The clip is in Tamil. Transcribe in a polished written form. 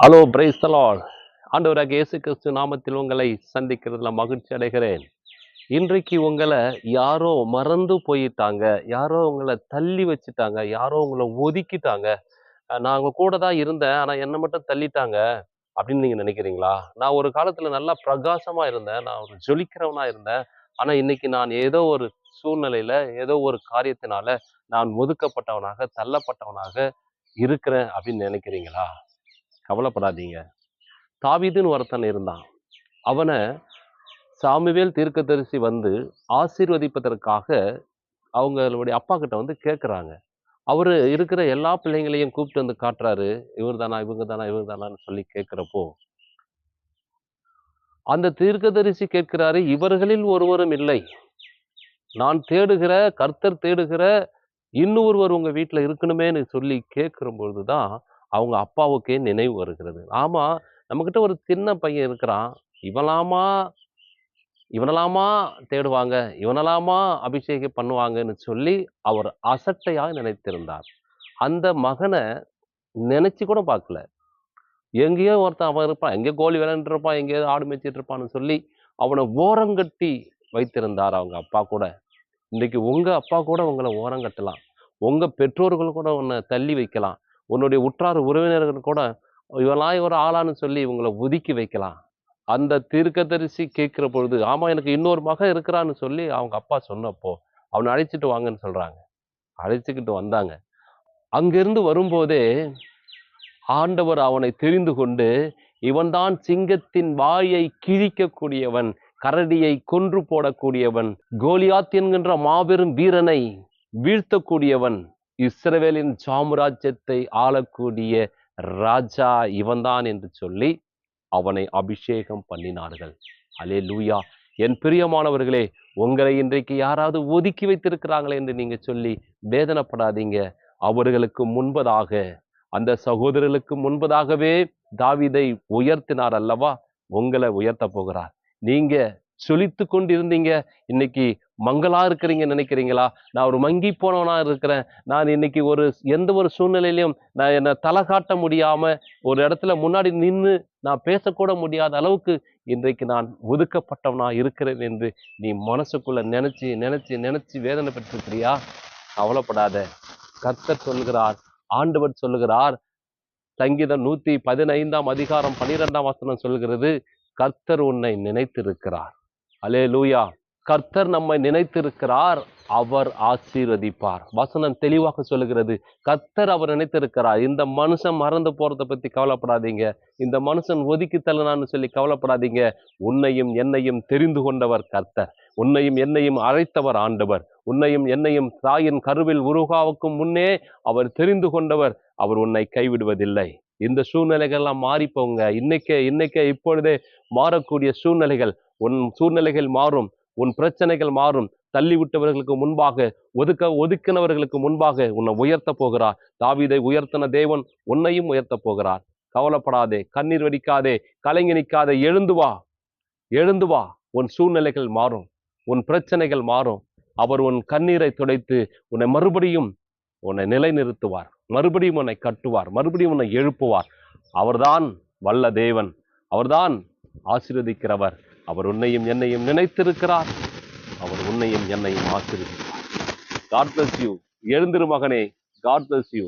Hello praise the Lord. ஆண்டவராகிய இயேசு கிறிஸ்து நாமத்தில் உங்களை சந்திக்கிறதுல மகிழ்ச்சி அடைகிறேன். இன்றைக்கு உங்களை யாரோ மறந்து போயிட்டாங்க, யாரோ உங்களை தள்ளி வச்சுட்டாங்க, யாரோ உங்களை ஒதுக்கிட்டாங்க. நான் உங்க கூட தான் இருந்தேன், ஆனா என்னை மட்டும் தள்ளிட்டாங்க அப்படின்னு நீங்க நினைக்கிறீங்களா? நான் ஒரு காலத்துல நல்லா பிரகாசமா இருந்தேன், நான் ஒரு ஜொலிக்கிறவனா இருந்தேன். ஆனா இன்னைக்கு நான் ஏதோ ஒரு சூழ்நிலையில, ஏதோ ஒரு காரியத்தினால நான் ஒதுக்கப்பட்டவனாக, தள்ளப்பட்டவனாக இருக்கிறேன் அப்படின்னு நினைக்கிறீங்களா? கவலைப்படாதீங்க. தாவீதுன்னு ஒருத்தன் இருந்தான். அவன சாமுவேல் தீர்க்கதரிசி வந்து ஆசீர்வதிப்பதற்காக அவங்களுடைய அப்பா கிட்ட வந்து கேட்குறாங்க. அவரு இருக்கிற எல்லா பிள்ளைங்களையும் கூப்பிட்டு வந்து காட்டுறாரு. இவர் தானா, இவங்க தானா, இவங்க தானான்னு சொல்லி கேட்கிறப்போ, அந்த தீர்க்கதரிசி கேட்கிறாரு, இவர்களில் ஒருவரும் இல்லை. நான் தேடுகிற, கர்த்தர் தேடுகிற இன்னொருவர் உங்க வீட்ல இருக்கணுமேன்னு சொல்லி கேட்கும்பொழுது தான், அவங்க அப்பாவுக்கே நினைவு வருகிறது. ஆமா, நம்மகிட்ட ஒரு சின்ன பையன் இருக்கிறான். இவனாமா இவனலாமா தேடுவாங்க, இவனலாமா அபிஷேகம் பண்ணுவாங்கன்னு சொல்லி அவர் அசட்டையா நினைத்திருந்தார். அந்த மகன நினைச்சு கூட பார்க்கல. எங்கேயோ ஒருத்தன் அவன் இருப்பான், எங்கேயோ கோலி விளையாண்டுட்டு இருப்பான், எங்கேயோ ஆடு மேய்ச்சிட்டு இருப்பான்னு சொல்லி அவன ஓரங்கட்டி வைத்திருந்தார் அவங்க அப்பா கூட. இன்னைக்கு உங்க அப்பா கூட உங்கள ஓரங்கட்டலாம். உங்க பெற்றோர்கள் கூட உன்னை தள்ளி வைக்கலாம். உன்னுடைய உற்றார் உறவினர்கள் கூட இவன்லாம் ஒரு ஆளான்னு சொல்லி உங்கள ஒதுக்கி வைக்கலாம். அந்த தீர்க்கதரிசி கேட்கிற பொழுது, ஆமா எனக்கு இன்னொரு மகன் இருக்கிறான்னு சொல்லி அவங்க அப்பா சொன்னப்போ, அவன அழைச்சிட்டு வாங்கன்னு சொல்றாங்க. அழைச்சுக்கிட்டு வந்தாங்க. அங்கிருந்து வரும்போதே, ஆண்டவர் அவனை தெரிந்து கொண்டு, இவன்தான் சிங்கத்தின் வாயை கிழிக்கக்கூடியவன், கரடியை கொன்று போடக்கூடியவன், கோலியாத் என்கின்ற மாபெரும் வீரனை வீழ்த்தக்கூடியவன், இஸ்ரவேலின் சாம்ராஜ்யத்தை ஆளக்கூடிய ராஜா இவன்தான் என்று சொல்லி அவனை அபிஷேகம் பண்ணினார்கள். அல்லேலூயா. என் பிரியமானவர்களே, உங்களை இன்றைக்கு யாராவது ஒதுக்கி வைத்திருக்கிறாங்களே என்று நீங்க சொல்லி வேதனைப்படாதீங்க. அவர்களுக்கு முன்பதாக, அந்த சகோதரர்களுக்கு முன்பதாகவே தாவீதை உயர்த்தினார் அல்லவா? உங்களை உயர்த்த போகிறார். நீங்க சொலித்து கொண்டிருந்தீங்க, இன்னைக்கு மங்களா இருக்கிறீங்கன்னு நினைக்கிறீங்களா? நான் ஒரு மங்கி போனவனா இருக்கிறேன். நான் இன்னைக்கு எந்த ஒரு சூழ்நிலையிலும் நான் என்னை தலை காட்ட முடியாம ஒரு இடத்துல முன்னாடி நின்னு நான் பேசக்கூட முடியாத அளவுக்கு இன்றைக்கு நான் ஒதுக்கப்பட்டவனா இருக்கிறேன் என்று நீ மனசுக்குள்ள நினைச்சு நினைச்சு நினைச்சு வேதனை பெற்றிருக்கிறியா? கவலைப்படாத. கர்த்தர் சொல்லுகிறார், ஆண்டவர் சொல்லுகிறார். சங்கீதம் 115 அதிகாரம் 12 வசனம் சொல்கிறது, கர்த்தர் உன்னை நினைத்திருக்கிறார். அல்லேலூயா. கர்த்தர் நம்மை நினைத்திருக்கிறார், அவர் ஆசீர்வதிப்பார். வசனம் தெளிவாக சொல்லுகிறது, கர்த்தர் அவர் நினைத்திருக்கிறார். இந்த மனுஷன் மறந்து போறதை பத்தி கவலைப்படாதீங்க. இந்த மனுஷன் ஒதுக்கி தள்ளினான்னு சொல்லி கவலைப்படாதீங்க. உன்னையும் என்னையும் தெரிந்து கொண்டவர் கர்த்தர். உன்னையும் என்னையும் அழைத்தவர் ஆண்டவர். உன்னையும் என்னையும் தாயின் கருவில் உருவாவுக்கும் முன்னே அவர் தெரிந்து கொண்டவர். அவர் உன்னை கைவிடுவதில்லை. இந்த சூழ்நிலைகள் எல்லாம் மாறிப்போங்க. இன்னைக்கே இப்பொழுதே மாறக்கூடிய சூழ்நிலைகள், உன் சூழ்நிலைகள் மாறும், உன் பிரச்சனைகள் மாறும். தள்ளி விட்டவர்களுக்கு முன்பாக, ஒதுக்கினவர்களுக்கு முன்பாக உன்னை உயர்த்த போகிறார். தாவீதை உயர்த்தின தேவன் உன்னையும் உயர்த்த போகிறார். கவலைப்படாதே, கண்ணீர் வடிக்காதே, கலங்கி நிற்காதே. எழுந்து வா, எழுந்து வா. உன் சூழ்நிலைகள் மாறும், உன் பிரச்சனைகள் மாறும். அவர் உன் கண்ணீரை துடைத்து உன்னை நிலைநிறுத்துவார், மறுபடியும் உன்னை கட்டுவார், மறுபடியும் உன்னை எழுப்புவார். அவர்தான் வல்ல தேவன், அவர்தான் ஆசீர்வதிக்கிறவர். அவர் உன்னையும் என்னையும் நினைத்திருக்கிறார். அவர் உன்னையும் என்னையும் ஆசீர்வதிப்பார். God bless you. எழுந்திரு மகனே. God bless you.